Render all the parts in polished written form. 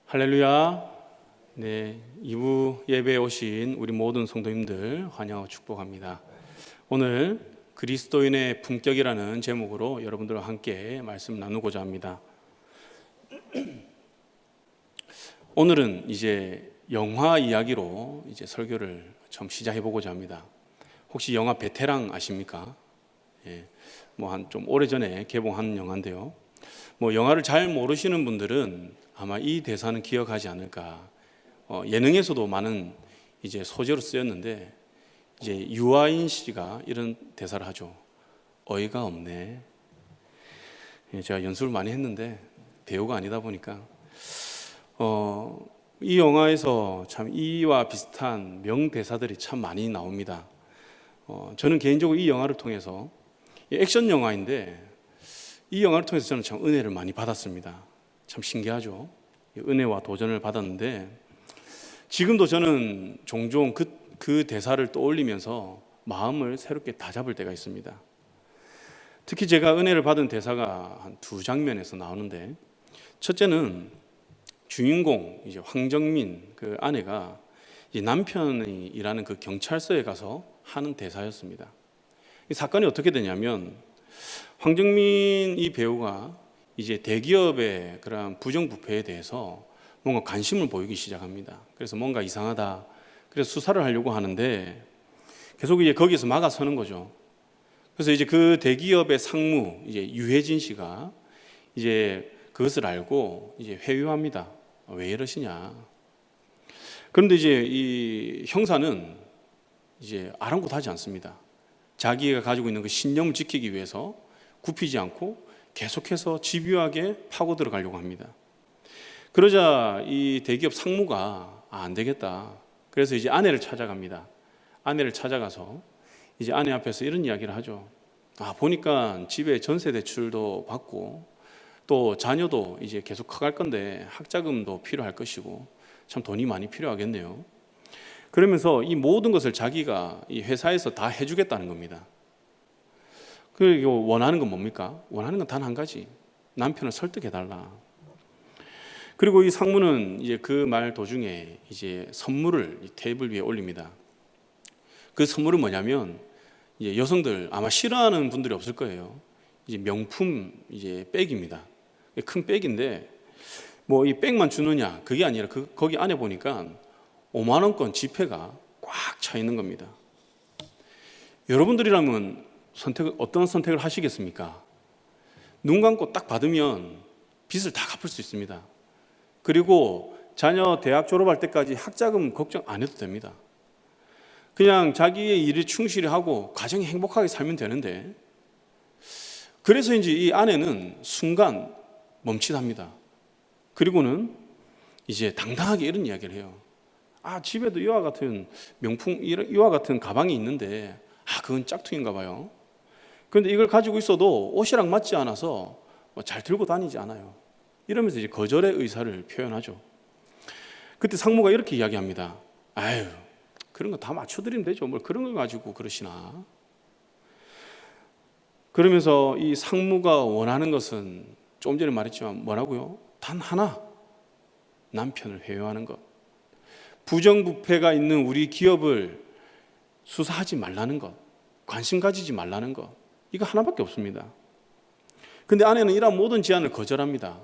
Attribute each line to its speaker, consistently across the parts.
Speaker 1: 할렐루야. 네, 2부 예배에 오신 우리 모든 성도님들 환영하고 축복합니다. 오늘 그리스도인의 품격이라는 제목으로 여러분들과 함께 말씀 나누고자 합니다. 오늘은 이제 영화 이야기로 설교를 처음 시작해 보고자 합니다. 혹시 영화 베테랑 아십니까? 좀 오래전에 개봉한 영화인데요. 영화를 잘 모르시는 분들은 아마 이 대사는 기억하지 않을까. 예능에서도 많은 소재로 쓰였는데 유아인 씨가 이런 대사를 하죠. 어이가 없네. 제가 연습을 많이 했는데 배우가 아니다 보니까 이 영화에서 참 이와 비슷한 명대사들이 참 많이 나옵니다. 저는 개인적으로 이 영화를 통해서 액션 영화인데 이 영화를 통해서 저는 참 은혜를 많이 받았습니다. 참 신기하죠. 은혜와 도전을 받았는데 지금도 저는 종종 그 대사를 떠올리면서 마음을 새롭게 다잡을 때가 있습니다. 특히 제가 은혜를 받은 대사가 한 두 장면에서 나오는데, 첫째는 주인공 황정민 그 아내가 남편이 일하는 그 경찰서에 가서 하는 대사였습니다. 이 사건이 어떻게 되냐면, 황정민 이 배우가 대기업의 그런 부정부패에 대해서 뭔가 관심을 보이기 시작합니다. 그래서 뭔가 이상하다. 그래서 수사를 하려고 하는데 계속 거기서 막아서는 거죠. 그래서 그 대기업의 상무 유해진 씨가 그것을 알고 회유합니다. 왜 이러시냐. 그런데 이 형사는 아랑곳하지 않습니다. 자기가 가지고 있는 그 신념을 지키기 위해서 굽히지 않고 계속해서 집요하게 파고 들어가려고 합니다. 그러자 이 대기업 상무가 안 되겠다. 그래서 아내를 찾아갑니다. 아내를 찾아가서 아내 앞에서 이런 이야기를 하죠. 보니까 집에 전세 대출도 받고 또 자녀도 계속 커갈 건데 학자금도 필요할 것이고 참 돈이 많이 필요하겠네요. 그러면서 이 모든 것을 자기가 이 회사에서 다 해주겠다는 겁니다. 그리고 원하는 건 뭡니까? 원하는 건 단 한 가지. 남편을 설득해달라. 그리고 이 상무는 그 말 도중에 선물을 테이블 위에 올립니다. 그 선물은 뭐냐면 여성들 아마 싫어하는 분들이 없을 거예요. 명품 백입니다. 큰 백인데 이 백만 주느냐 그게 아니라 거기 안에 보니까 5만 원권 지폐가 꽉 차 있는 겁니다. 여러분들이라면 어떤 선택을 하시겠습니까? 눈 감고 딱 받으면 빚을 다 갚을 수 있습니다. 그리고 자녀 대학 졸업할 때까지 학자금 걱정 안 해도 됩니다. 그냥 자기의 일에 충실히 하고 가정이 행복하게 살면 되는데, 그래서인지 이 아내는 순간 멈칫합니다. 그리고는 당당하게 이런 이야기를 해요. 집에도 이와 같은 명품, 이와 같은 가방이 있는데 그건 짝퉁인가 봐요. 그런데 이걸 가지고 있어도 옷이랑 맞지 않아서 잘 들고 다니지 않아요. 이러면서 거절의 의사를 표현하죠. 그때 상무가 이렇게 이야기합니다. 아유, 그런 거 다 맞춰드리면 되죠. 뭘 그런 걸 가지고 그러시나. 그러면서 이 상무가 원하는 것은 조금 전에 말했지만 뭐라고요? 단 하나, 남편을 회유하는 것. 부정부패가 있는 우리 기업을 수사하지 말라는 것, 관심 가지지 말라는 것, 이거 하나밖에 없습니다. 근데 아내는 이런 모든 제안을 거절합니다.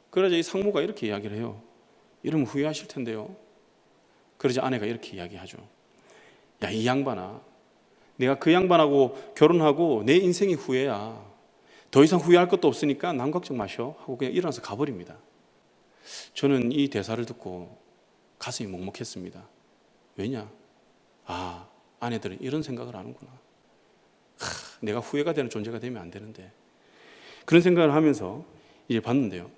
Speaker 1: 그러자 이 상무가 이렇게 이야기를 해요. 이러면 후회하실 텐데요. 그러자 아내가 이렇게 이야기하죠. 야, 이 양반아, 내가 그 양반하고 결혼하고 내 인생이 후회야. 더 이상 후회할 것도 없으니까 남 걱정 마셔 하고 그냥 일어나서 가버립니다. 저는 이 대사를 듣고 가슴이 먹먹했습니다. 왜냐? 아내들은 이런 생각을 하는구나. 내가 후회가 되는 존재가 되면 안 되는데. 그런 생각을 하면서 봤는데요.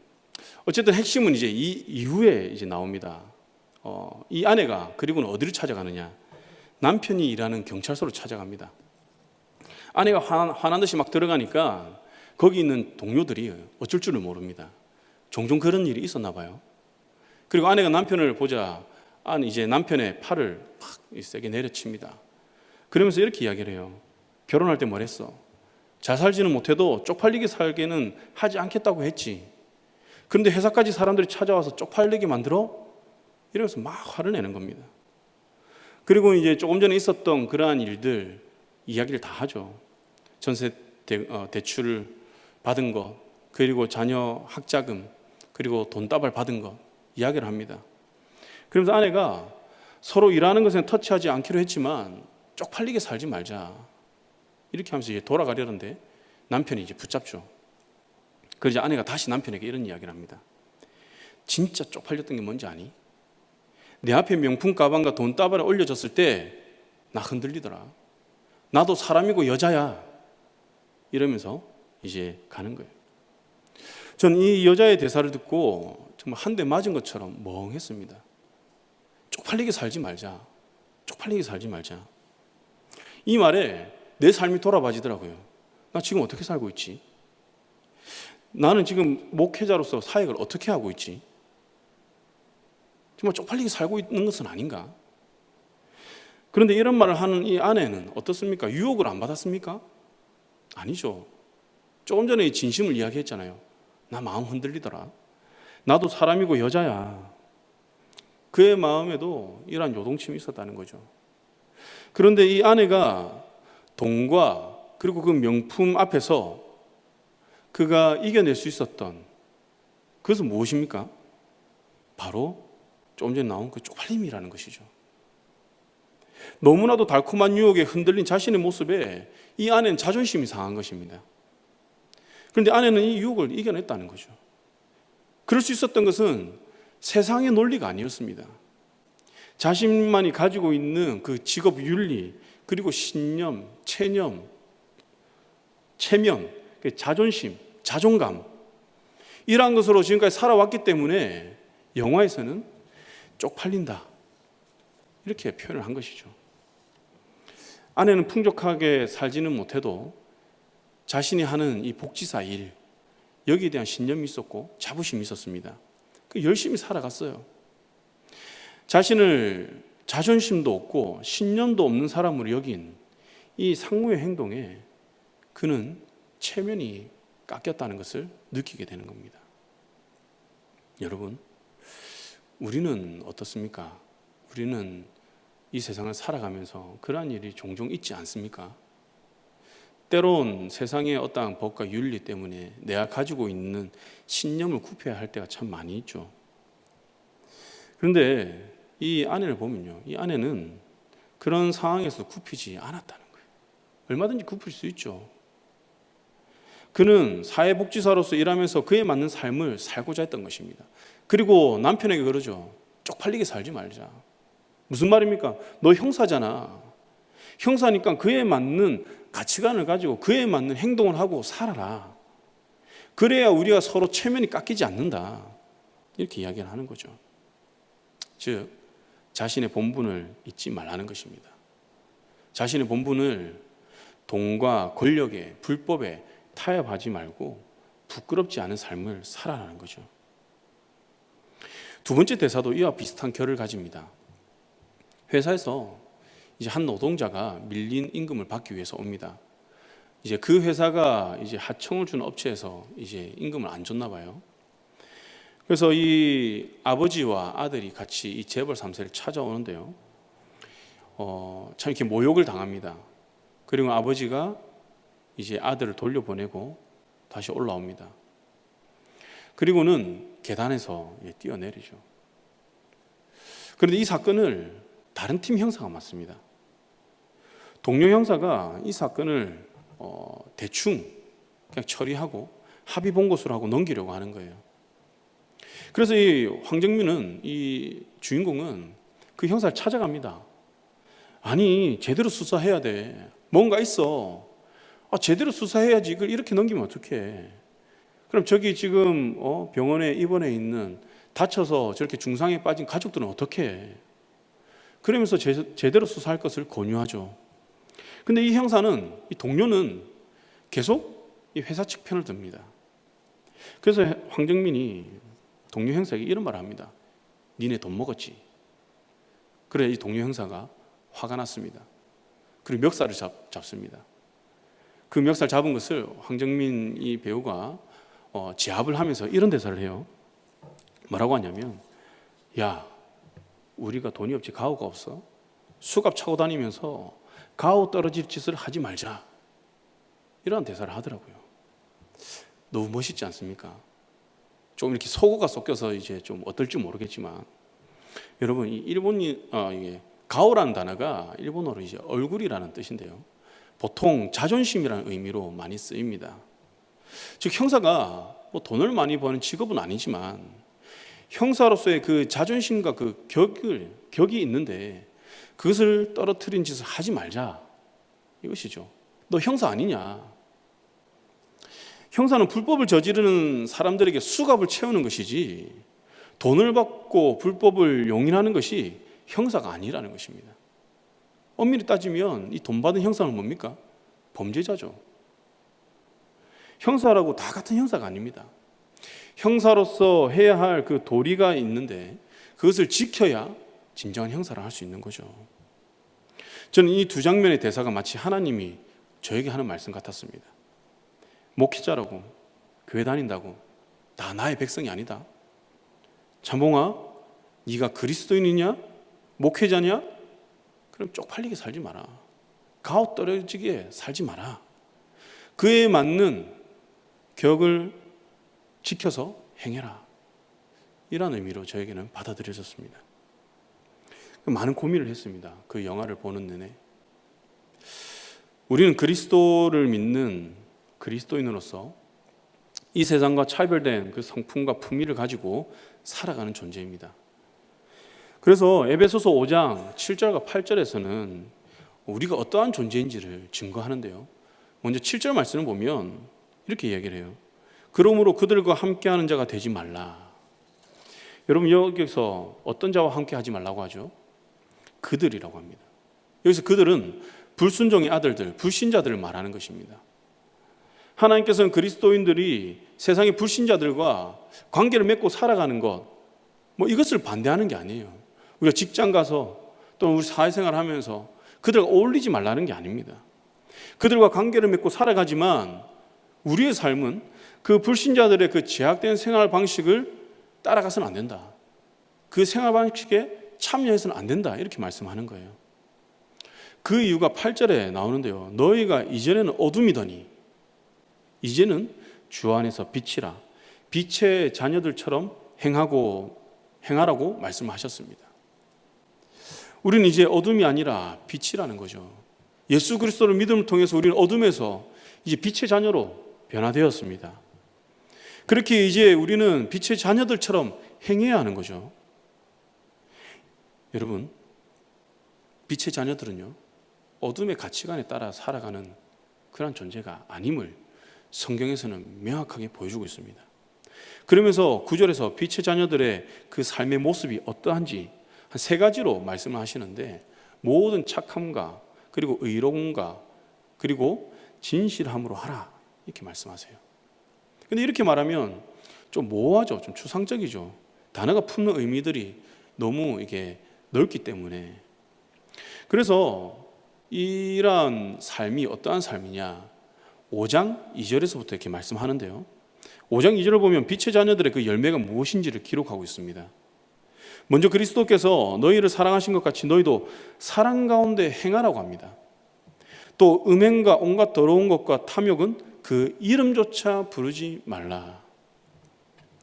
Speaker 1: 어쨌든 핵심은 이 이후에 나옵니다. 이 아내가 그리고는 어디를 찾아가느냐? 남편이 일하는 경찰서로 찾아갑니다. 아내가 화난 듯이 막 들어가니까 거기 있는 동료들이 어쩔 줄을 모릅니다. 종종 그런 일이 있었나 봐요. 그리고 아내가 남편을 보자 남편의 팔을 막 세게 내려칩니다. 그러면서 이렇게 이야기를 해요. 결혼할 때 뭐랬어? 잘 살지는 못해도 쪽팔리게 살게는 하지 않겠다고 했지. 그런데 회사까지 사람들이 찾아와서 쪽팔리게 만들어? 이러면서 막 화를 내는 겁니다. 그리고 이제 조금 전에 있었던 그러한 일들 이야기를 다 하죠. 전세 대출을 받은 것, 그리고 자녀 학자금, 그리고 돈다발 받은 것 이야기를 합니다. 그러면서 아내가 서로 일하는 것은 터치하지 않기로 했지만 쪽팔리게 살지 말자 이렇게 하면서 이제 돌아가려는데 남편이 이제 붙잡죠. 그러자 아내가 다시 남편에게 이런 이야기를 합니다. 진짜 쪽팔렸던 게 뭔지 아니? 내 앞에 명품 가방과 돈다발을 올려줬을 때 나 흔들리더라. 나도 사람이고 여자야. 이러면서 이제 가는 거예요. 전 이 여자의 대사를 듣고 정말 한 대 맞은 것처럼 멍했습니다. 쪽팔리게 살지 말자. 쪽팔리게 살지 말자. 이 말에 내 삶이 돌아봐지더라고요. 나 지금 어떻게 살고 있지? 나는 지금 목회자로서 사역을 어떻게 하고 있지? 정말 쪽팔리게 살고 있는 것은 아닌가? 그런데 이런 말을 하는 이 아내는 어떻습니까? 유혹을 안 받았습니까? 아니죠. 조금 전에 진심을 이야기했잖아요. 나 마음 흔들리더라. 나도 사람이고 여자야. 그의 마음에도 이러한 요동침이 있었다는 거죠. 그런데 이 아내가 돈과 그리고 그 명품 앞에서 그가 이겨낼 수 있었던 그것은 무엇입니까? 바로 조금 전에 나온 그 쪽팔림이라는 것이죠. 너무나도 달콤한 유혹에 흔들린 자신의 모습에 이 아내는 자존심이 상한 것입니다. 그런데 아내는 이 유혹을 이겨냈다는 거죠. 그럴 수 있었던 것은 세상의 논리가 아니었습니다. 자신만이 가지고 있는 그 직업 윤리, 그리고 신념, 체념, 체면, 자존심, 자존감, 이러한 것으로 지금까지 살아왔기 때문에 영화에서는 쪽팔린다 이렇게 표현을 한 것이죠. 아내는 풍족하게 살지는 못해도 자신이 하는 이 복지사 일, 여기에 대한 신념이 있었고 자부심이 있었습니다. 열심히 살아갔어요. 자신을 자존심도 없고 신념도 없는 사람으로 여긴 이 상무의 행동에 그는 체면이 깎였다는 것을 느끼게 되는 겁니다. 여러분, 우리는 어떻습니까? 우리는 이 세상을 살아가면서 그러한 일이 종종 있지 않습니까? 때론 세상의 어떠한 법과 윤리 때문에 내가 가지고 있는 신념을 굽혀야 할 때가 참 많이 있죠. 그런데 이 아내를 보면요, 이 아내는 그런 상황에서 굽히지 않았다는 거예요. 얼마든지 굽힐 수 있죠. 그는 사회복지사로서 일하면서 그에 맞는 삶을 살고자 했던 것입니다. 그리고 남편에게 그러죠. 쪽팔리게 살지 말자. 무슨 말입니까? 너 형사잖아. 형사니까 그에 맞는 가치관을 가지고 그에 맞는 행동을 하고 살아라. 그래야 우리가 서로 체면이 깎이지 않는다. 이렇게 이야기를 하는 거죠. 즉, 자신의 본분을 잊지 말라는 것입니다. 자신의 본분을 돈과 권력에, 불법에 타협하지 말고 부끄럽지 않은 삶을 살아라는 거죠. 두 번째 대사도 이와 비슷한 결을 가집니다. 회사에서 이제 한 노동자가 밀린 임금을 받기 위해서 옵니다. 이제 그 회사가 이제 하청을 주는 업체에서 이제 임금을 안 줬나 봐요. 그래서 이 아버지와 아들이 같이 이 재벌 3세를 찾아오는데요. 참 이렇게 모욕을 당합니다. 그리고 아버지가 이제 아들을 돌려보내고 다시 올라옵니다. 그리고는 계단에서 뛰어내리죠. 그런데 이 사건을 다른 팀 형사가 맡습니다. 동료 형사가 이 사건을 대충 그냥 처리하고 합의 본고수로 하고 넘기려고 하는 거예요. 그래서 이 황정민은, 이 주인공은 그 형사를 찾아갑니다. 아니, 제대로 수사해야 돼. 뭔가 있어. 제대로 수사해야지. 이걸 이렇게 넘기면 어떡해. 그럼 저기 지금 병원에 입원해 있는 다쳐서 저렇게 중상에 빠진 가족들은 어떻게 해? 그러면서 제대로 수사할 것을 권유하죠. 근데 이 형사는, 이 동료는 계속 이 회사 측 편을 듭니다. 그래서 황정민이 동료 형사에게 이런 말을 합니다. 니네 돈 먹었지? 그래 이 동료 형사가 화가 났습니다. 그리고 멱살을 잡습니다. 그 멱살 잡은 것을 황정민 이 배우가 제압을 하면서 이런 대사를 해요. 뭐라고 하냐면, 야, 우리가 돈이 없지 가오가 없어? 수갑 차고 다니면서 가오 떨어질 짓을 하지 말자. 이런 대사를 하더라고요. 너무 멋있지 않습니까? 좀 이렇게 속어가 섞여서 이제 좀 어떨지 모르겠지만, 여러분, 이 이게 가오라는 단어가 일본어로 이제 얼굴이라는 뜻인데요. 보통 자존심이라는 의미로 많이 쓰입니다. 즉 형사가 뭐 돈을 많이 버는 직업은 아니지만 형사로서의 그 자존심과 그 격이 있는데 그것을 떨어뜨린 짓을 하지 말자, 이것이죠. 너 형사 아니냐? 형사는 불법을 저지르는 사람들에게 수갑을 채우는 것이지 돈을 받고 불법을 용인하는 것이 형사가 아니라는 것입니다. 엄밀히 따지면 이 돈 받은 형사는 뭡니까? 범죄자죠. 형사라고 다 같은 형사가 아닙니다. 형사로서 해야 할 그 도리가 있는데 그것을 지켜야 진정한 형사를 할 수 있는 거죠. 저는 이 두 장면의 대사가 마치 하나님이 저에게 하는 말씀 같았습니다. 목회자라고, 교회 다닌다고 다 나의 백성이 아니다. 자몽아, 네가 그리스도인이냐? 목회자냐? 그럼 쪽팔리게 살지 마라. 가오 떨어지게 살지 마라. 그에 맞는 격을 지켜서 행해라. 이런 의미로 저에게는 받아들여졌습니다. 많은 고민을 했습니다. 그 영화를 보는 내내. 우리는 그리스도를 믿는 그리스도인으로서 이 세상과 차별된 그 성품과 품위를 가지고 살아가는 존재입니다. 그래서 에베소서 5장 7절과 8절에서는 우리가 어떠한 존재인지를 증거하는데요. 먼저 7절 말씀을 보면 이렇게 이야기를 해요. 그러므로 그들과 함께하는 자가 되지 말라. 여러분, 여기서 어떤 자와 함께하지 말라고 하죠? 그들이라고 합니다. 여기서 그들은 불순종의 아들들, 불신자들을 말하는 것입니다. 하나님께서는 그리스도인들이 세상의 불신자들과 관계를 맺고 살아가는 것, 이것을 반대하는 게 아니에요. 우리가 직장 가서 또는 우리 사회생활 하면서 그들과 어울리지 말라는 게 아닙니다. 그들과 관계를 맺고 살아가지만 우리의 삶은 그 불신자들의 그 제약된 생활 방식을 따라가서는 안 된다. 그 생활 방식에 참여해서는 안 된다. 이렇게 말씀하는 거예요. 그 이유가 8절에 나오는데요. 너희가 이전에는 어둠이더니 이제는 주 안에서 빛이라. 빛의 자녀들처럼 행하라고 말씀하셨습니다. 우리는 이제 어둠이 아니라 빛이라는 거죠. 예수 그리스도를 믿음을 통해서 우리는 어둠에서 이제 빛의 자녀로 변화되었습니다. 그렇게 이제 우리는 빛의 자녀들처럼 행해야 하는 거죠. 여러분, 빛의 자녀들은요, 어둠의 가치관에 따라 살아가는 그런 존재가 아님을 성경에서는 명확하게 보여주고 있습니다. 그러면서 9절에서 빛의 자녀들의 그 삶의 모습이 어떠한지 한 3가지로 말씀을 하시는데, 모든 착함과 그리고 의로움과 그리고 진실함으로 하라, 이렇게 말씀하세요. 근데 이렇게 말하면 좀 모호하죠. 좀 추상적이죠. 단어가 품는 의미들이 너무 이게 넓기 때문에. 그래서 이러한 삶이 어떠한 삶이냐, 5장 2절에서부터 이렇게 말씀하는데요. 5장 2절을 보면 빛의 자녀들의 그 열매가 무엇인지를 기록하고 있습니다. 먼저 그리스도께서 너희를 사랑하신 것 같이 너희도 사랑 가운데 행하라고 합니다. 또 음행과 온갖 더러운 것과 탐욕은 그 이름조차 부르지 말라.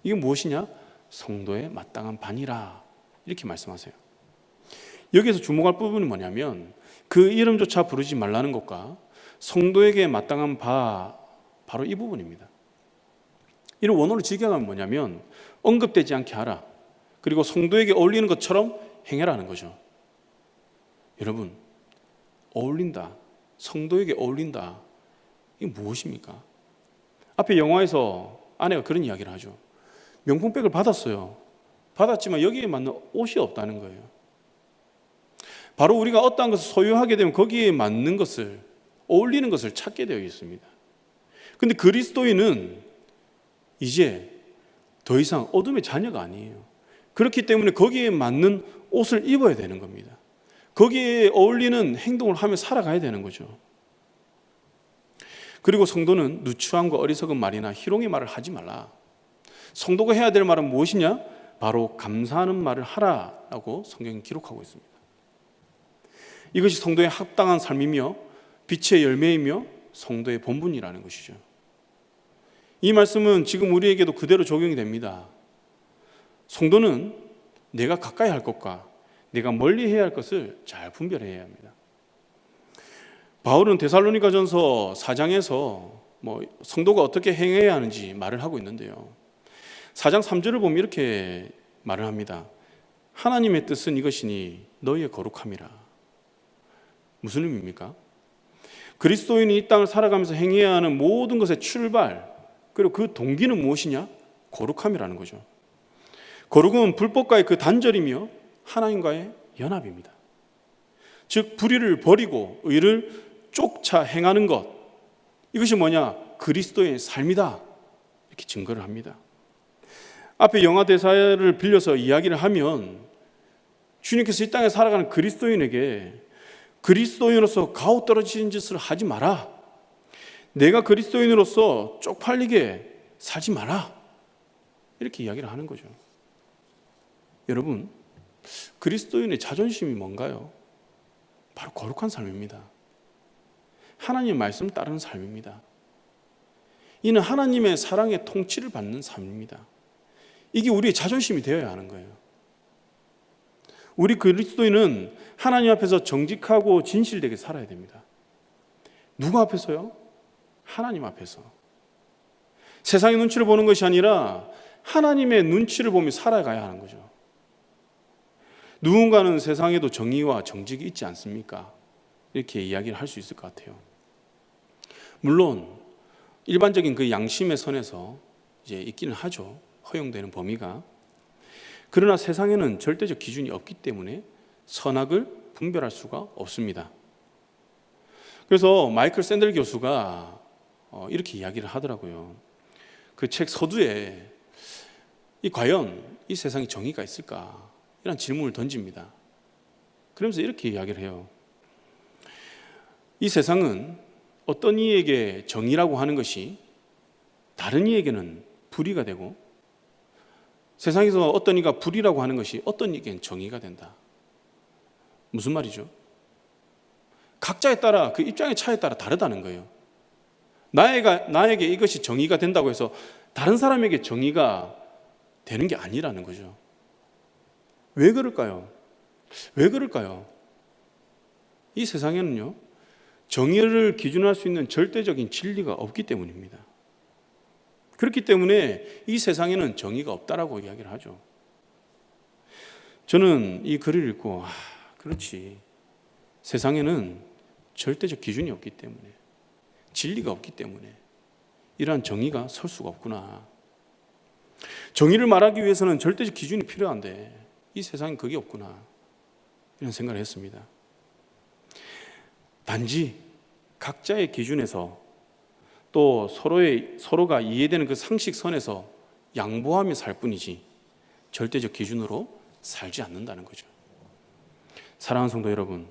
Speaker 1: 이게 무엇이냐? 성도의 마땅한 반이라, 이렇게 말씀하세요. 여기에서 주목할 부분은 뭐냐면 그 이름조차 부르지 말라는 것과 성도에게 마땅한 바로 이 부분입니다. 이를 원어로 직역하면 뭐냐면 언급되지 않게 하라, 그리고 성도에게 어울리는 것처럼 행해라는 거죠. 여러분, 어울린다, 성도에게 어울린다, 이게 무엇입니까? 앞에 영화에서 아내가 그런 이야기를 하죠. 명품백을 받았어요. 받았지만 여기에 맞는 옷이 없다는 거예요. 바로 우리가 어떠한 것을 소유하게 되면 거기에 맞는 것을, 어울리는 것을 찾게 되어 있습니다. 그런데 그리스도인은 이제 더 이상 어둠의 자녀가 아니에요. 그렇기 때문에 거기에 맞는 옷을 입어야 되는 겁니다. 거기에 어울리는 행동을 하며 살아가야 되는 거죠. 그리고 성도는 누추함과 어리석은 말이나 희롱의 말을 하지 말라. 성도가 해야 될 말은 무엇이냐? 바로 감사하는 말을 하라라고 성경이 기록하고 있습니다. 이것이 성도의 합당한 삶이며 빛의 열매이며 성도의 본분이라는 것이죠. 이 말씀은 지금 우리에게도 그대로 적용이 됩니다. 성도는 내가 가까이 할 것과 내가 멀리 해야 할 것을 잘 분별해야 합니다. 바울은 데살로니가전서 4장에서 성도가 어떻게 행해야 하는지 말을 하고 있는데요. 4장 3절을 보면 이렇게 말을 합니다. 하나님의 뜻은 이것이니 너희의 거룩함이라. 무슨 의미입니까? 그리스도인이 이 땅을 살아가면서 행해야 하는 모든 것의 출발, 그리고 그 동기는 무엇이냐? 거룩함이라는 거죠. 거룩은 불법과의 그 단절이며 하나님과의 연합입니다. 즉 불의를 버리고 의를 쫓아 행하는 것, 이것이 뭐냐? 그리스도의 삶이다, 이렇게 증거를 합니다. 앞에 영화 대사를 빌려서 이야기를 하면 주님께서 이 땅에 살아가는 그리스도인에게 그리스도인으로서 가오떨어진 짓을 하지 마라, 내가 그리스도인으로서 쪽팔리게 살지 마라, 이렇게 이야기를 하는 거죠. 여러분, 그리스도인의 자존심이 뭔가요? 바로 거룩한 삶입니다. 하나님의 말씀 따르는 삶입니다. 이는 하나님의 사랑의 통치를 받는 삶입니다. 이게 우리의 자존심이 되어야 하는 거예요. 우리 그리스도인은 하나님 앞에서 정직하고 진실되게 살아야 됩니다. 누구 앞에서요? 하나님 앞에서. 세상의 눈치를 보는 것이 아니라 하나님의 눈치를 보며 살아가야 하는 거죠. 누군가는 세상에도 정의와 정직이 있지 않습니까? 이렇게 이야기를 할 수 있을 것 같아요. 물론 일반적인 그 양심의 선에서 이제 있기는 하죠. 허용되는 범위가. 그러나 세상에는 절대적 기준이 없기 때문에 선악을 분별할 수가 없습니다. 그래서 마이클 샌델 교수가 이렇게 이야기를 하더라고요. 그 책 서두에 과연 이 세상에 정의가 있을까? 이런 질문을 던집니다. 그러면서 이렇게 이야기를 해요. 이 세상은 어떤 이에게 정의라고 하는 것이 다른 이에게는 불의가 되고, 세상에서 어떤 이가 불의라고 하는 것이 어떤 이에게는 정의가 된다. 무슨 말이죠? 각자에 따라, 그 입장의 차에 따라 다르다는 거예요. 나에게 이것이 정의가 된다고 해서 다른 사람에게 정의가 되는 게 아니라는 거죠. 왜 그럴까요? 왜 그럴까요? 이 세상에는요, 정의를 기준할 수 있는 절대적인 진리가 없기 때문입니다. 그렇기 때문에 이 세상에는 정의가 없다라고 이야기를 하죠. 저는 이 글을 읽고 그렇지, 세상에는 절대적 기준이 없기 때문에, 진리가 없기 때문에 이러한 정의가 설 수가 없구나. 정의를 말하기 위해서는 절대적 기준이 필요한데 이 세상엔 그게 없구나, 이런 생각을 했습니다. 단지 각자의 기준에서 또 서로가 이해되는 그 상식선에서 양보하며 살 뿐이지 절대적 기준으로 살지 않는다는 거죠. 사랑하는 성도 여러분,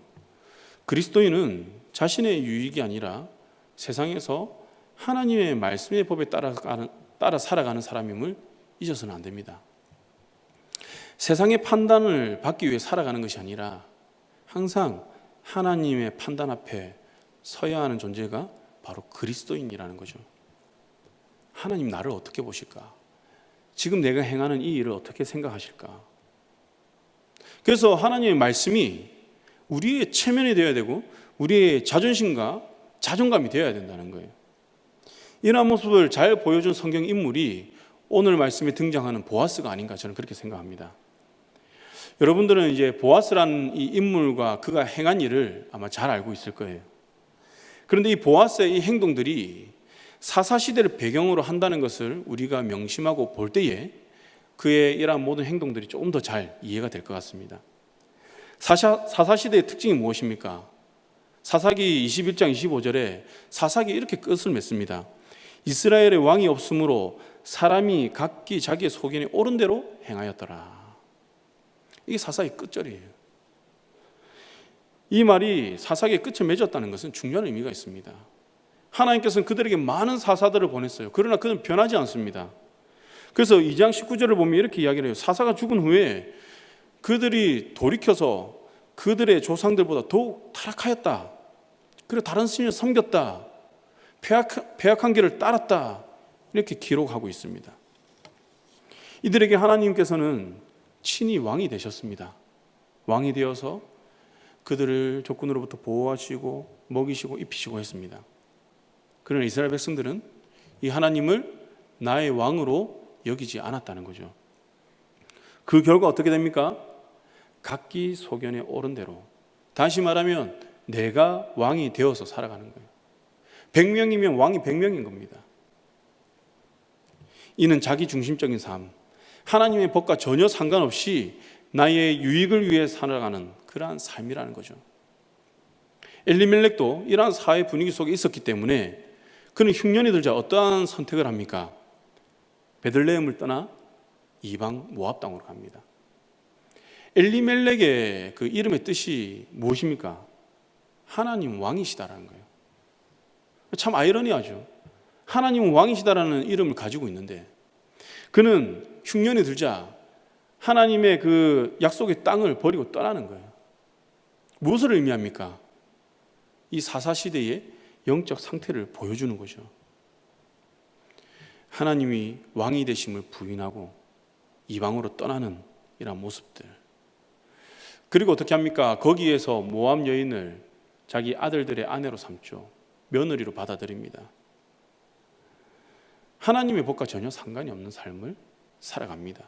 Speaker 1: 그리스도인은 자신의 유익이 아니라 세상에서 하나님의 말씀의 법에 따라 살아가는 사람임을 잊어서는 안 됩니다. 세상의 판단을 받기 위해 살아가는 것이 아니라 항상 하나님의 판단 앞에 서야 하는 존재가 바로 그리스도인이라는 거죠. 하나님 나를 어떻게 보실까? 지금 내가 행하는 이 일을 어떻게 생각하실까? 그래서 하나님의 말씀이 우리의 체면이 되어야 되고 우리의 자존심과 자존감이 되어야 된다는 거예요. 이러한 모습을 잘 보여준 성경 인물이 오늘 말씀에 등장하는 보아스가 아닌가, 저는 그렇게 생각합니다. 여러분들은 이제 보아스라는 이 인물과 그가 행한 일을 아마 잘 알고 있을 거예요. 그런데 이 보아스의 이 행동들이 사사시대를 배경으로 한다는 것을 우리가 명심하고 볼 때에 그의 이러한 모든 행동들이 조금 더 잘 이해가 될 것 같습니다. 사사시대의 특징이 무엇입니까? 사사기 21장 25절에 사사기 이렇게 끝을 맺습니다. 이스라엘의 왕이 없으므로 사람이 각기 자기의 소견에 옳은 대로 행하였더라. 이게 사사기 끝절이에요. 이 말이 사사기의 끝을 맺었다는 것은 중요한 의미가 있습니다. 하나님께서는 그들에게 많은 사사들을 보냈어요. 그러나 그는 변하지 않습니다. 그래서 2장 19절을 보면 이렇게 이야기를 해요. 사사가 죽은 후에 그들이 돌이켜서 그들의 조상들보다 더욱 타락하였다. 그리고 다른 신을 섬겼다. 패악한 길을 따랐다. 이렇게 기록하고 있습니다. 이들에게 하나님께서는 친히 왕이 되셨습니다. 왕이 되어서 그들을 적군으로부터 보호하시고 먹이시고 입히시고 했습니다. 그러나 이스라엘 백성들은 이 하나님을 나의 왕으로 여기지 않았다는 거죠. 그 결과 어떻게 됩니까? 각기 소견에 오른 대로, 다시 말하면 내가 왕이 되어서 살아가는 거예요. 100명이면 왕이 100명인 겁니다. 이는 자기 중심적인 삶, 하나님의 법과 전혀 상관없이 나의 유익을 위해 살아가는 그러한 삶이라는 거죠. 엘리멜렉도 이러한 사회 분위기 속에 있었기 때문에 그는 흉년이 들자 어떠한 선택을 합니까? 베들레헴을 떠나 이방 모압 땅으로 갑니다. 엘리멜렉의 그 이름의 뜻이 무엇입니까? 하나님 왕이시다라는 거예요. 참 아이러니하죠. 하나님 왕이시다라는 이름을 가지고 있는데 그는 흉년이 들자 하나님의 그 약속의 땅을 버리고 떠나는 거예요. 무엇을 의미합니까? 이 사사시대의 영적 상태를 보여주는 거죠. 하나님이 왕이 되심을 부인하고 이방으로 떠나는 이런 모습들. 그리고 어떻게 합니까? 거기에서 모압 여인을 자기 아들들의 아내로 삼죠. 며느리로 받아들입니다. 하나님의 법과 전혀 상관이 없는 삶을 살아갑니다.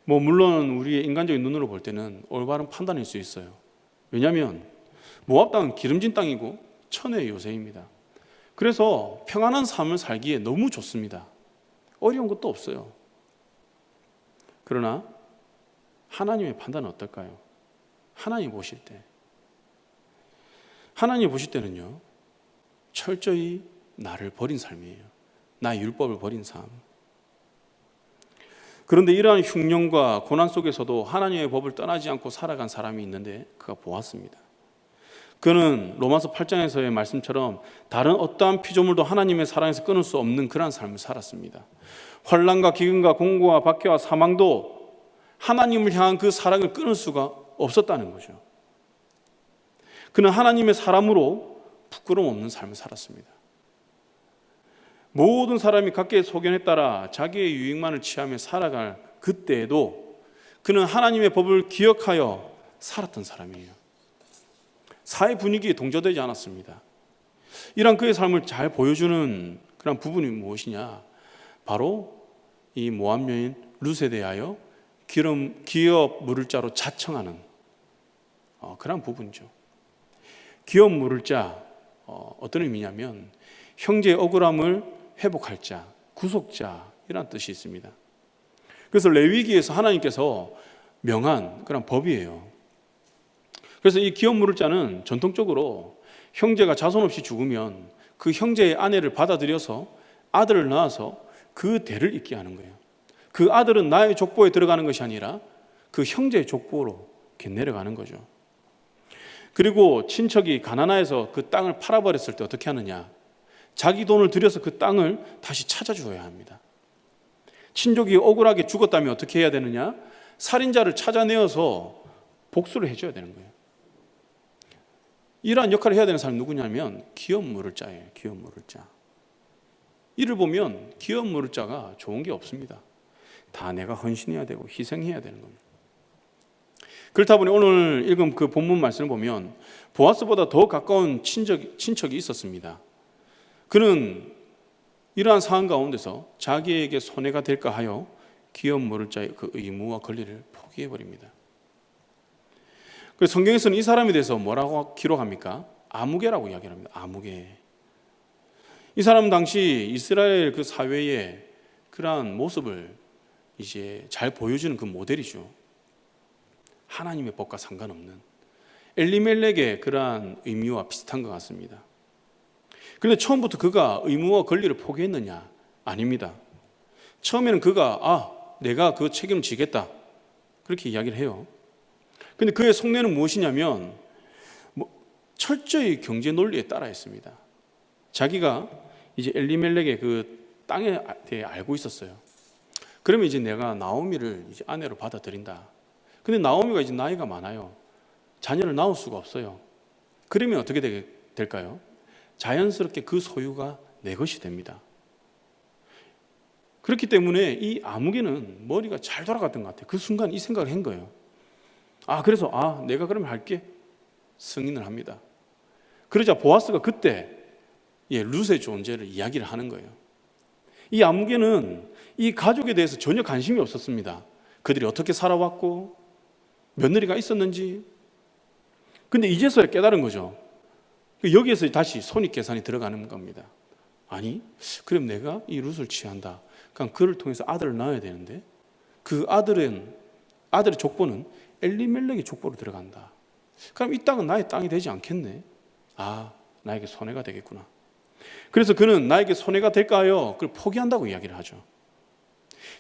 Speaker 1: 물론 우리의 인간적인 눈으로 볼 때는 올바른 판단일 수 있어요. 왜냐하면 모압 땅은 기름진 땅이고 천혜의 요새입니다. 그래서 평안한 삶을 살기에 너무 좋습니다. 어려운 것도 없어요. 그러나 하나님의 판단은 어떨까요? 하나님 보실 때는요, 철저히 나를 버린 삶이에요. 나의 율법을 버린 삶. 그런데 이러한 흉년과 고난 속에서도 하나님의 법을 떠나지 않고 살아간 사람이 있는데 그가 보았습니다. 그는 로마서 8장에서의 말씀처럼 다른 어떠한 피조물도 하나님의 사랑에서 끊을 수 없는 그러한 삶을 살았습니다. 환난과 기근과 공고와 박해와 사망도 하나님을 향한 그 사랑을 끊을 수가 없었다는 거죠. 그는 하나님의 사람으로 부끄러움 없는 삶을 살았습니다. 모든 사람이 각기의 소견에 따라 자기의 유익만을 취하며 살아갈 그때에도 그는 하나님의 법을 기억하여 살았던 사람이에요. 사회 분위기에 동조되지 않았습니다. 이런 그의 삶을 잘 보여주는 그런 부분이 무엇이냐? 바로 이 모압 여인 룻에 대하여 기업 물을 자로 자청하는 그런 부분이죠. 기업 물을 자, 어떤 의미냐면 형제의 억울함을 회복할 자, 구속자 이런 뜻이 있습니다. 그래서 레위기에서 하나님께서 명한 그런 법이에요. 그래서 이 기업 물을 자는 전통적으로 형제가 자손 없이 죽으면 그 형제의 아내를 받아들여서 아들을 낳아서 그 대를 잇게 하는 거예요. 그 아들은 나의 족보에 들어가는 것이 아니라 그 형제의 족보로 이렇게 내려가는 거죠. 그리고 친척이 가난해서 그 땅을 팔아버렸을 때 어떻게 하느냐? 자기 돈을 들여서 그 땅을 다시 찾아주어야 합니다. 친족이 억울하게 죽었다면 어떻게 해야 되느냐? 살인자를 찾아내어서 복수를 해줘야 되는 거예요. 이러한 역할을 해야 되는 사람이 누구냐면 기업 물을 자예요. 기업 물을 자. 이를 보면 기업 물을 자가 좋은 게 없습니다. 다 내가 헌신해야 되고 희생해야 되는 겁니다. 그렇다 보니 오늘 읽은 그 본문 말씀을 보면 보아스보다 더 가까운 친척이 있었습니다. 그는 이러한 상황 가운데서 자기에게 손해가 될까 하여 기업 물을 자의 그 의무와 권리를 포기해버립니다. 그래서 성경에서는 이 사람에 대해서 뭐라고 기록합니까? 아무개라고 이야기합니다. 아무개. 이 사람은 당시 이스라엘 그 사회의 그러한 모습을 이제 잘 보여주는 그 모델이죠. 하나님의 법과 상관없는 엘리멜렉의 그러한 의미와 비슷한 것 같습니다. 그런데 처음부터 그가 의무와 권리를 포기했느냐? 아닙니다. 처음에는 그가 내가 그 책임을 지겠다 그렇게 이야기를 해요. 근데 그의 속내는 무엇이냐면 철저히 경제 논리에 따라 했습니다. 자기가 이제 엘리멜렉의 그 땅에 대해 알고 있었어요. 그러면 이제 내가 나오미를 이제 아내로 받아들인다. 근데 나오미가 이제 나이가 많아요. 자녀를 낳을 수가 없어요. 그러면 어떻게 될까요? 자연스럽게 그 소유가 내 것이 됩니다. 그렇기 때문에 이 아무개는 머리가 잘 돌아갔던 것 같아요. 그 순간 이 생각을 한 거예요. 그래서 내가 그러면 할게. 승인을 합니다. 그러자 보아스가 그때 룻의 존재를 이야기를 하는 거예요. 이 아무개는 이 가족에 대해서 전혀 관심이 없었습니다. 그들이 어떻게 살아왔고 며느리가 있었는지. 근데 이제서야 깨달은 거죠. 여기에서 다시 손익계산이 들어가는 겁니다. 아니, 그럼 내가 이 룻을 취한다. 그럼 그를 통해서 아들을 낳아야 되는데 그 아들의 족보는 엘리멜렉의 족보로 들어간다. 그럼 이 땅은 나의 땅이 되지 않겠네. 나에게 손해가 되겠구나. 그래서 그는 나에게 손해가 될까요? 그걸 포기한다고 이야기를 하죠.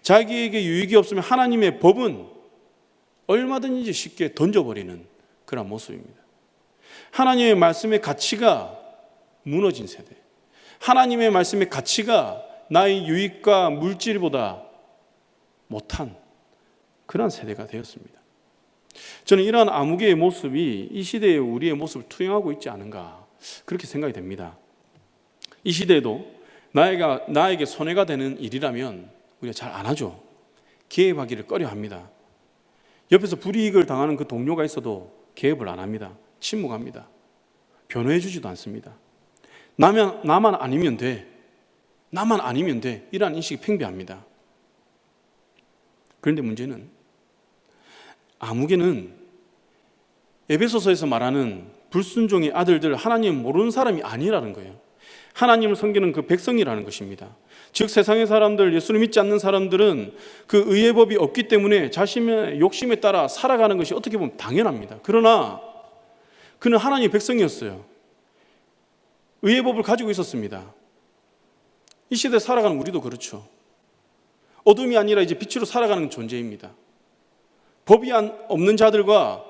Speaker 1: 자기에게 유익이 없으면 하나님의 법은 얼마든지 쉽게 던져버리는 그런 모습입니다. 하나님의 말씀의 가치가 무너진 세대, 하나님의 말씀의 가치가 나의 유익과 물질보다 못한 그런 세대가 되었습니다. 저는 이러한 아무개의 모습이 이 시대의 우리의 모습을 투영하고 있지 않은가 그렇게 생각이 됩니다. 이 시대에도 나에게 손해가 되는 일이라면 우리가 잘 안 하죠. 개입하기를 꺼려합니다. 옆에서 불이익을 당하는 그 동료가 있어도 개입을 안 합니다. 침묵합니다. 변호해 주지도 않습니다. 나만 아니면 돼. 나만 아니면 돼. 이러한 인식이 팽배합니다. 그런데 문제는 아무개는 에베소서에서 말하는 불순종의 아들들, 하나님 모르는 사람이 아니라는 거예요. 하나님을 섬기는 그 백성이라는 것입니다. 즉 세상의 사람들, 예수를 믿지 않는 사람들은 그 의의 법이 없기 때문에 자신의 욕심에 따라 살아가는 것이 어떻게 보면 당연합니다. 그러나 그는 하나님의 백성이었어요. 의의 법을 가지고 있었습니다. 이 시대에 살아가는 우리도 그렇죠. 어둠이 아니라 이제 빛으로 살아가는 존재입니다. 법이 없는 자들과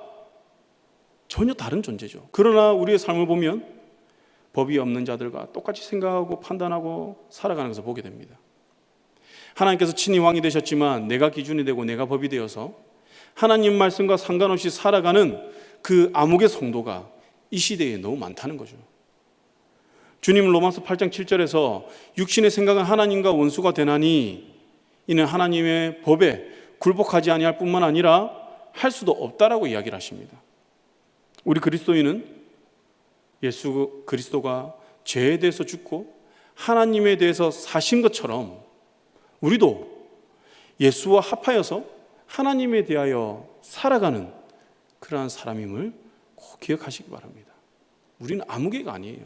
Speaker 1: 전혀 다른 존재죠. 그러나 우리의 삶을 보면 법이 없는 자들과 똑같이 생각하고 판단하고 살아가는 것을 보게 됩니다. 하나님께서 친히 왕이 되셨지만 내가 기준이 되고 내가 법이 되어서 하나님 말씀과 상관없이 살아가는 그 암흑의 성도가 이 시대에 너무 많다는 거죠. 주님은 로마서 8장 7절에서 육신의 생각은 하나님과 원수가 되나니 이는 하나님의 법에 굴복하지 아니할 뿐만 아니라 할 수도 없다라고 이야기를 하십니다. 우리 그리스도인은 예수 그리스도가 죄에 대해서 죽고 하나님에 대해서 사신 것처럼 우리도 예수와 합하여서 하나님에 대하여 살아가는 그러한 사람임을 꼭 기억하시기 바랍니다. 우리는 아무개가 아니에요.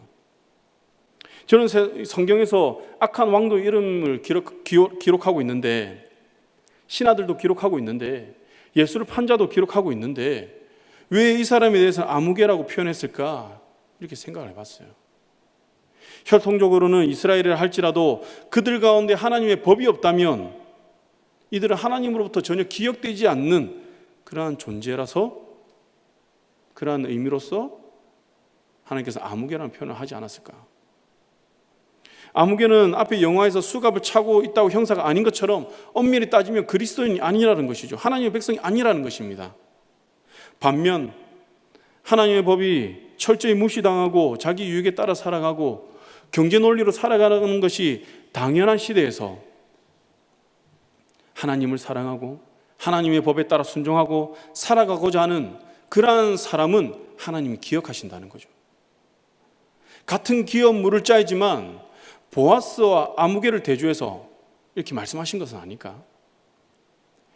Speaker 1: 저는 성경에서 악한 왕도 이름을 기록하고 있는데, 신하들도 기록하고 있는데, 예수를 판 자도 기록하고 있는데 왜 이 사람에 대해서는 아무개라고 표현했을까? 이렇게 생각을 해봤어요. 혈통적으로는 이스라엘이라 할지라도 그들 가운데 하나님의 법이 없다면 이들은 하나님으로부터 전혀 기억되지 않는 그러한 존재라서, 그러한 의미로서 하나님께서 아무개라는 표현을 하지 않았을까? 아무개는 앞에 영화에서 수갑을 차고 있다고 형사가 아닌 것처럼 엄밀히 따지면 그리스도인이 아니라는 것이죠. 하나님의 백성이 아니라는 것입니다. 반면 하나님의 법이 철저히 무시당하고 자기 유익에 따라 살아가고 경제 논리로 살아가는 것이 당연한 시대에서 하나님을 사랑하고 하나님의 법에 따라 순종하고 살아가고자 하는 그러한 사람은 하나님이 기억하신다는 거죠. 같은 기업 물을 짜이지만 보아스와 아무개를 대조해서 이렇게 말씀하신 것은 아닐까?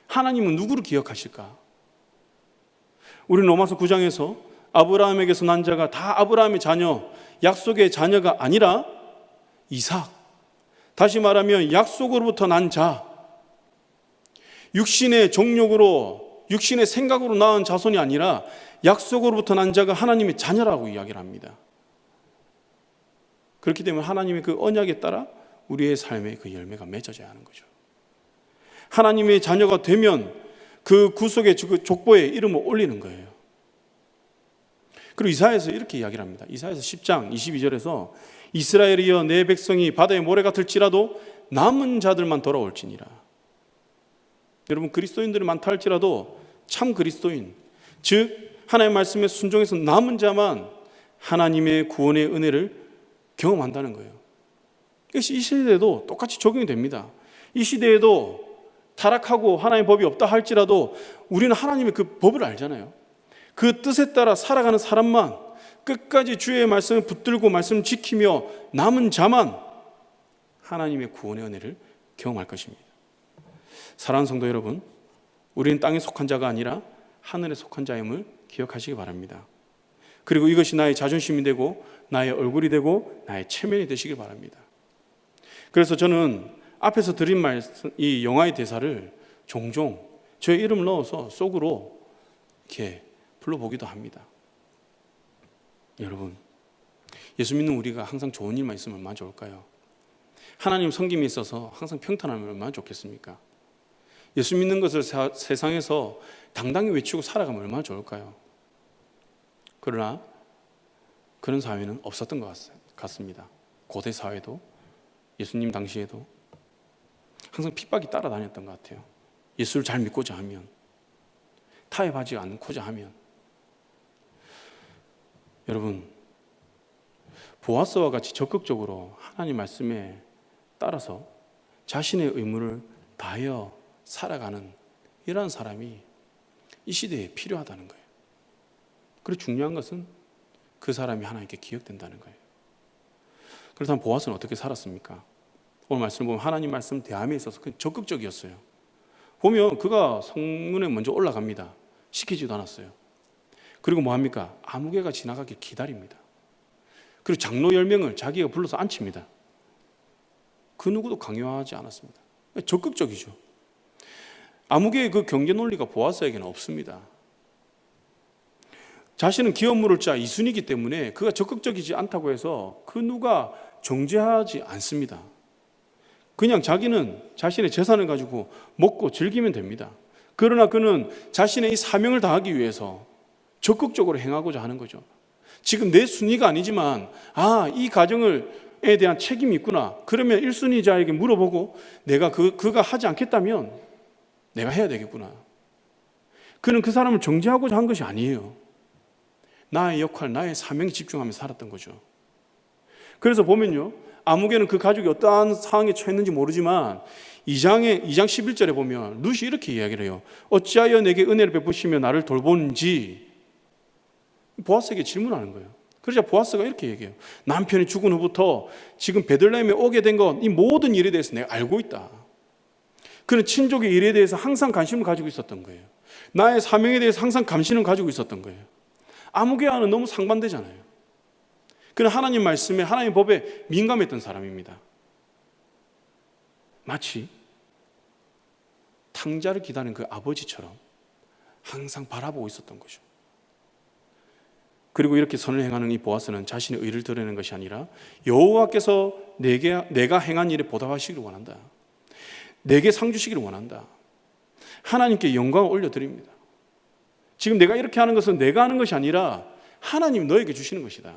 Speaker 1: 하나님은 누구를 기억하실까? 우리 로마서 9장에서 아브라함에게서 난 자가 다 아브라함의 자녀, 약속의 자녀가 아니라 이삭, 다시 말하면 약속으로부터 난 자, 육신의 정욕으로, 육신의 생각으로 낳은 자손이 아니라 약속으로부터 난 자가 하나님의 자녀라고 이야기를 합니다. 그렇기 때문에 하나님의 그 언약에 따라 우리의 삶의 그 열매가 맺어져야 하는 거죠. 하나님의 자녀가 되면 그 구속의 족보에 이름을 올리는 거예요. 그리고 이사야에서 이렇게 이야기를 합니다. 이사야에서 10장 22절에서 이스라엘이여 내 백성이 바다의 모래 같을지라도 남은 자들만 돌아올지니라. 여러분, 그리스도인들이 많다 할지라도 참 그리스도인, 즉 하나님의 말씀에 순종해서 남은 자만 하나님의 구원의 은혜를 경험한다는 거예요. 이것이 이 시대에도 똑같이 적용이 됩니다. 이 시대에도 타락하고 하나님의 법이 없다 할지라도 우리는 하나님의 그 법을 알잖아요. 그 뜻에 따라 살아가는 사람만, 끝까지 주의 말씀을 붙들고 말씀을 지키며 남은 자만 하나님의 구원의 은혜를 경험할 것입니다. 사랑하는 성도 여러분, 우리는 땅에 속한 자가 아니라 하늘에 속한 자임을 기억하시기 바랍니다. 그리고 이것이 나의 자존심이 되고 나의 얼굴이 되고 나의 체면이 되시길 바랍니다. 그래서 저는 앞에서 드린 말씀, 이 영화의 대사를 종종 저의 이름을 넣어서 속으로 이렇게 불러보기도 합니다. 여러분, 예수 믿는 우리가 항상 좋은 일만 있으면 얼마나 좋을까요? 하나님 섬김이 있어서 항상 평탄하면 얼마나 좋겠습니까? 예수 믿는 것을 세상에서 당당히 외치고 살아가면 얼마나 좋을까요? 그러나 그런 사회는 없었던 것 같습니다. 고대 사회도, 예수님 당시에도 항상 핍박이 따라다녔던 것 같아요. 예수를 잘 믿고자 하면, 타협하지 않고자 하면. 여러분, 보아스와 같이 적극적으로 하나님 말씀에 따라서 자신의 의무를 다하여 살아가는 이러한 사람이 이 시대에 필요하다는 거예요. 그리고 중요한 것은 그 사람이 하나님께 기억된다는 거예요. 그렇다면 보아스는 어떻게 살았습니까? 오늘 말씀을 보면 하나님 말씀 대함에 있어서 적극적이었어요. 보면 그가 성문에 먼저 올라갑니다. 시키지도 않았어요. 그리고 뭐합니까? 아무개가 지나가길 기다립니다. 그리고 장로 10명을 자기가 불러서 앉힙니다. 그 누구도 강요하지 않았습니다. 적극적이죠. 아무개의 그 경제 논리가 보아스에게는 없습니다. 자신은 기업 물을 자 이순이기 때문에 그가 적극적이지 않다고 해서 그 누가 정죄하지 않습니다. 그냥 자기는 자신의 재산을 가지고 먹고 즐기면 됩니다. 그러나 그는 자신의 이 사명을 다하기 위해서 적극적으로 행하고자 하는 거죠. 지금 내 순위가 아니지만 이 가정에 대한 책임이 있구나. 그러면 1순위자에게 물어보고 내가 그가 하지 않겠다면 내가 해야 되겠구나. 그는 그 사람을 정죄하고자 한 것이 아니에요. 나의 역할, 나의 사명에 집중하며 살았던 거죠. 그래서 보면요, 아무개는 그 가족이 어떠한 상황에 처했는지 모르지만 2장 11절에 보면 룻이 이렇게 이야기를 해요. 어찌하여 내게 은혜를 베푸시며 나를 돌보는지 보아스에게 질문하는 거예요. 그러자 보아스가 이렇게 얘기해요. 남편이 죽은 후부터 지금 베들레헴에 오게 된 것, 이 모든 일에 대해서 내가 알고 있다. 그는 친족의 일에 대해서 항상 관심을 가지고 있었던 거예요. 나의 사명에 대해서 항상 감신을 가지고 있었던 거예요. 아무개와는 너무 상반되잖아요. 그는 하나님 말씀에, 하나님 법에 민감했던 사람입니다. 마치 탕자를 기다리는 그 아버지처럼 항상 바라보고 있었던 거죠. 그리고 이렇게 선을 행하는 이 보아스는 자신의 의를 드러내는 것이 아니라 여호와께서 내가 행한 일에 보답하시기를 원한다. 내게 상 주시기를 원한다. 하나님께 영광을 올려드립니다. 지금 내가 이렇게 하는 것은 내가 하는 것이 아니라 하나님 너에게 주시는 것이다.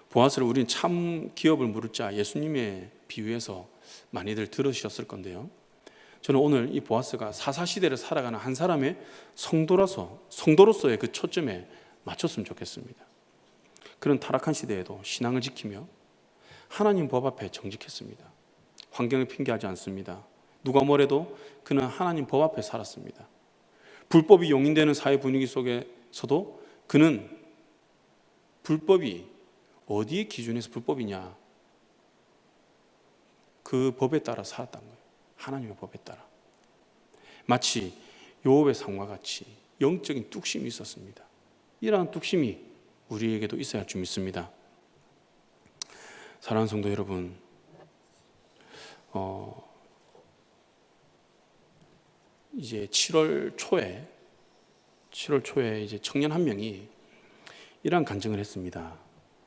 Speaker 1: 보아스를 우리는 참 기업을 물을 자 예수님의 비유에서 많이들 들으셨을 건데요. 저는 오늘 이 보아스가 사사시대를 살아가는 한 사람의 성도로서의 그 초점에 맞췄으면 좋겠습니다. 그런 타락한 시대에도 신앙을 지키며 하나님 법 앞에 정직했습니다. 환경을 핑계하지 않습니다. 누가 뭐래도 그는 하나님 법 앞에 살았습니다. 불법이 용인되는 사회 분위기 속에서도 그는 불법이 어디의 기준에서 불법이냐, 그 법에 따라 살았던 거예요. 하나님의 법에 따라. 마치 요업의 삶과 같이 영적인 뚝심이 있었습니다. 이러한 뚝심이 우리에게도 있어야 할 줄 믿습니다. 사랑하는 성도 여러분, 이제 7월 초에 이제 청년 한 명이 이러한 간증을 했습니다.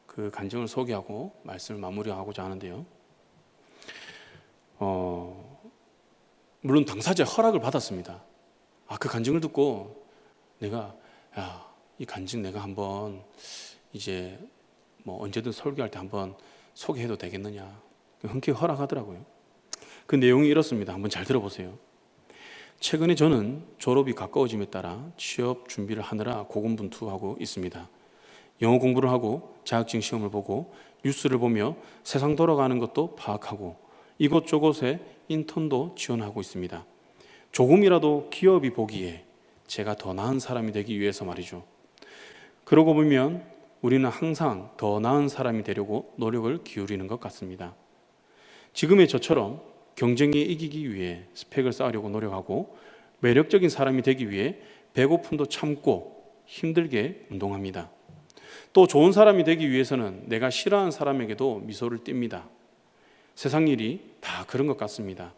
Speaker 1: 그 간증을 소개하고 말씀을 마무리하고자 하는데요. 물론 당사자의 허락을 받았습니다. 그 간증을 듣고 내가 이 간증 내가 한번 이제 뭐 언제든 설교할 때 한번 소개해도 되겠느냐. 흔쾌히 허락하더라고요. 그 내용이 이렇습니다. 한번 잘 들어보세요. 최근에 저는 졸업이 가까워짐에 따라 취업 준비를 하느라 고군분투하고 있습니다. 영어 공부를 하고 자격증 시험을 보고 뉴스를 보며 세상 돌아가는 것도 파악하고 이곳저곳에 인턴도 지원하고 있습니다. 조금이라도 기업이 보기에 제가 더 나은 사람이 되기 위해서 말이죠. 그러고 보면 우리는 항상 더 나은 사람이 되려고 노력을 기울이는 것 같습니다. 지금의 저처럼 경쟁에 이기기 위해 스펙을 쌓으려고 노력하고 매력적인 사람이 되기 위해 배고픔도 참고 힘들게 운동합니다. 또 좋은 사람이 되기 위해서는 내가 싫어하는 사람에게도 미소를 띱니다. 세상 일이 다 그런 것 같습니다.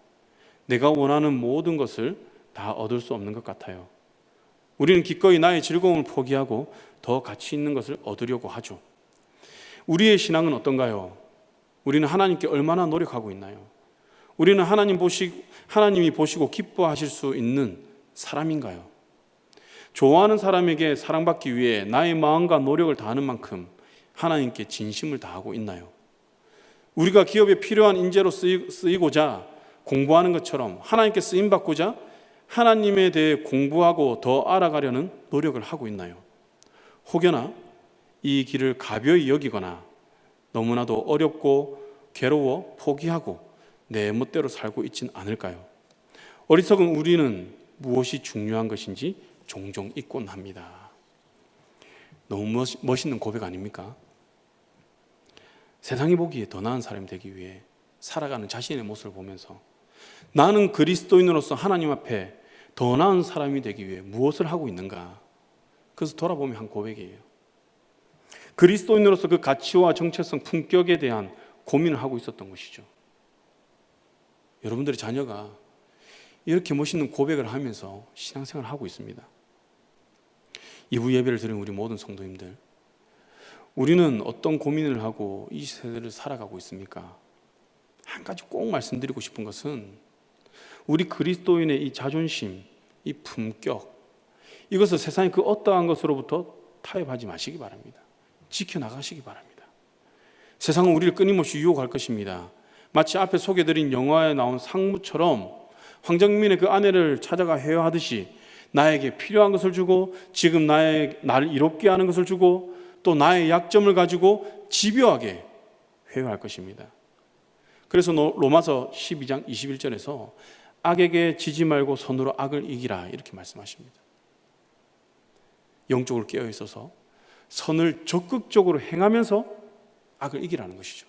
Speaker 1: 내가 원하는 모든 것을 다 얻을 수 없는 것 같아요. 우리는 기꺼이 나의 즐거움을 포기하고 더 가치 있는 것을 얻으려고 하죠. 우리의 신앙은 어떤가요? 우리는 하나님께 얼마나 노력하고 있나요? 우리는 하나님이 보시고 기뻐하실 수 있는 사람인가요? 좋아하는 사람에게 사랑받기 위해 나의 마음과 노력을 다하는 만큼 하나님께 진심을 다하고 있나요? 우리가 기업에 필요한 인재로 쓰이고자 공부하는 것처럼 하나님께 쓰임받고자 하나님에 대해 공부하고 더 알아가려는 노력을 하고 있나요? 혹여나 이 길을 가벼이 여기거나 너무나도 어렵고 괴로워 포기하고 내 멋대로 살고 있진 않을까요? 어리석은 우리는 무엇이 중요한 것인지 종종 잊곤 합니다. 너무 멋있는 고백 아닙니까? 세상이 보기에 더 나은 사람이 되기 위해 살아가는 자신의 모습을 보면서 나는 그리스도인으로서 하나님 앞에 더 나은 사람이 되기 위해 무엇을 하고 있는가? 그래서 돌아보면 한 고백이에요. 그리스도인으로서 그 가치와 정체성, 품격에 대한 고민을 하고 있었던 것이죠. 여러분들의 자녀가 이렇게 멋있는 고백을 하면서 신앙생활을 하고 있습니다. 2부 예배를 드린 우리 모든 성도님들, 우리는 어떤 고민을 하고 이 세대를 살아가고 있습니까? 한 가지 꼭 말씀드리고 싶은 것은 우리 그리스도인의 이 자존심, 이 품격, 이것을 세상의 그 어떠한 것으로부터 타협하지 마시기 바랍니다. 지켜나가시기 바랍니다. 세상은 우리를 끊임없이 유혹할 것입니다. 마치 앞에 소개드린 영화에 나온 상무처럼 황정민의 그 아내를 찾아가 회유하듯이 나에게 필요한 것을 주고 지금 나를 이롭게 하는 것을 주고 또 나의 약점을 가지고 집요하게 회유할 것입니다. 그래서 로마서 12장 21절에서 악에게 지지 말고 선으로 악을 이기라 이렇게 말씀하십니다. 영적으로 깨어 있어서 선을 적극적으로 행하면서 악을 이기라는 것이죠.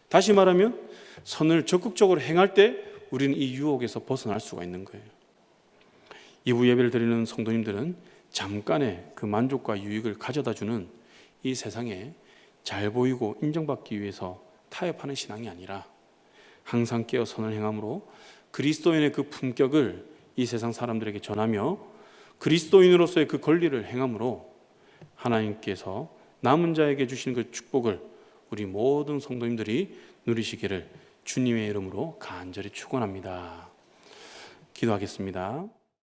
Speaker 1: 다시 말하면 선을 적극적으로 행할 때 우리는 이 유혹에서 벗어날 수가 있는 거예요. 2부 예배를 드리는 성도님들은 잠깐의 그 만족과 유익을 가져다주는 이 세상에 잘 보이고 인정받기 위해서 타협하는 신앙이 아니라 항상 깨어 선을 행함으로 그리스도인의 그 품격을 이 세상 사람들에게 전하며 그리스도인으로서의 그 권리를 행함으로 하나님께서 남은 자에게 주시는 그 축복을 우리 모든 성도님들이 누리시기를 주님의 이름으로 간절히 축원합니다. 기도하겠습니다.